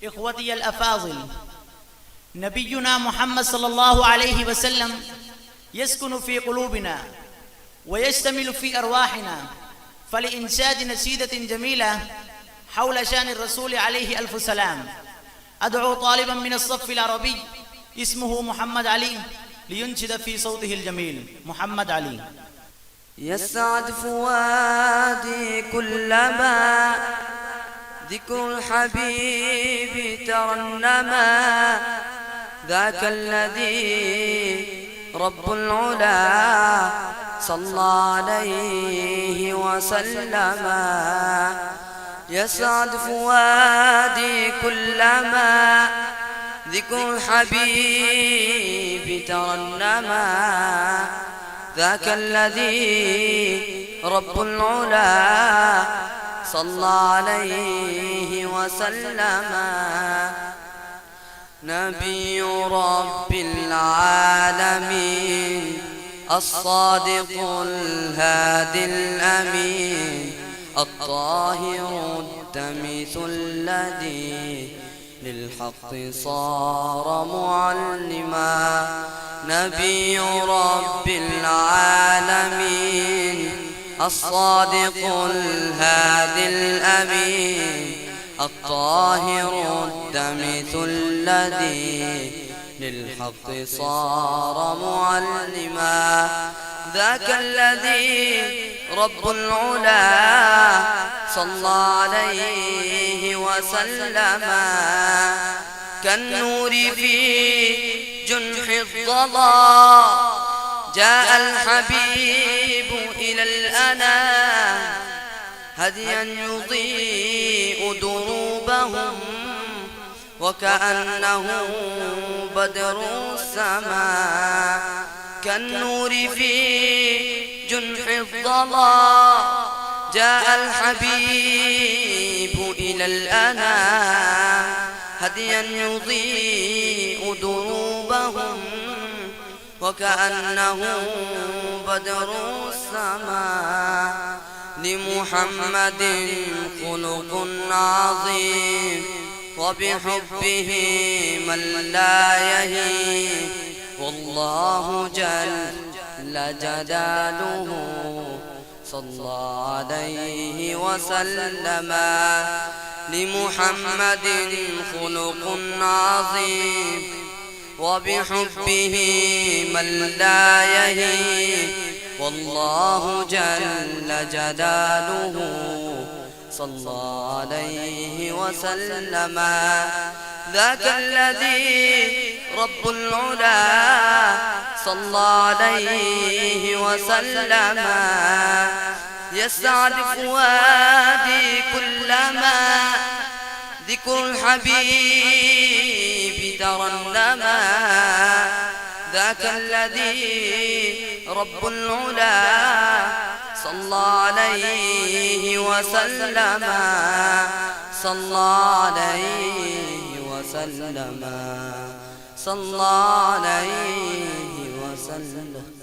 إخوتي الأفاضل، نبينا محمد صلى الله عليه وسلم يسكن في قلوبنا ويشتمل في أرواحنا، فلإنشاد نشيدة جميلة حول شأن الرسول عليه ألف سلام أدعو طالبا من الصف العربي اسمه محمد علي لينشد في صوته الجميل. محمد علي. يسعد فؤادي كلما ذكر الحبيب ترنما، ذاك الذي رب العلا صلى عليه وسلم. يسعد فؤادي كلما ذكر الحبيب ترنما، ذاك الذي رب العلا صلى عليه وسلم. نبي رب العالمين الصادق الهادي الأمين، الطاهر الدمث الذي للحق صار معلما. نبي رب العالمين الصادق الهادي الأمين، الطاهر الدمث الذي للحق صار معلما. ذاك الذي رب العلا صلى عليه وسلم، كالنور في جنح الظلام جاء الحبيب إلى الأنام، هديا يضيء دروبهم وكأنه بدر السماء. كالنور في جنح الظلام جاء الحبيب إلى الأنام، هديا يضيء دروبهم وكأنه بدر السماء. لمحمد خلق عظيم وبحبه من لا يهين، والله جل جلاله صلى عليه وسلم. لمحمد خلق عظيم وبحبه من لا يهين، والله جل جلاله صلى عليه وسلم. ذاك الذي رب العلا صلى عليه وسلم. يسعد فؤادي كلما ذكر الحبيب ترنما، ذاك الذي رب العلا صلى عليه وسلم، صلى عليه وسلم، صلى عليه وسلم.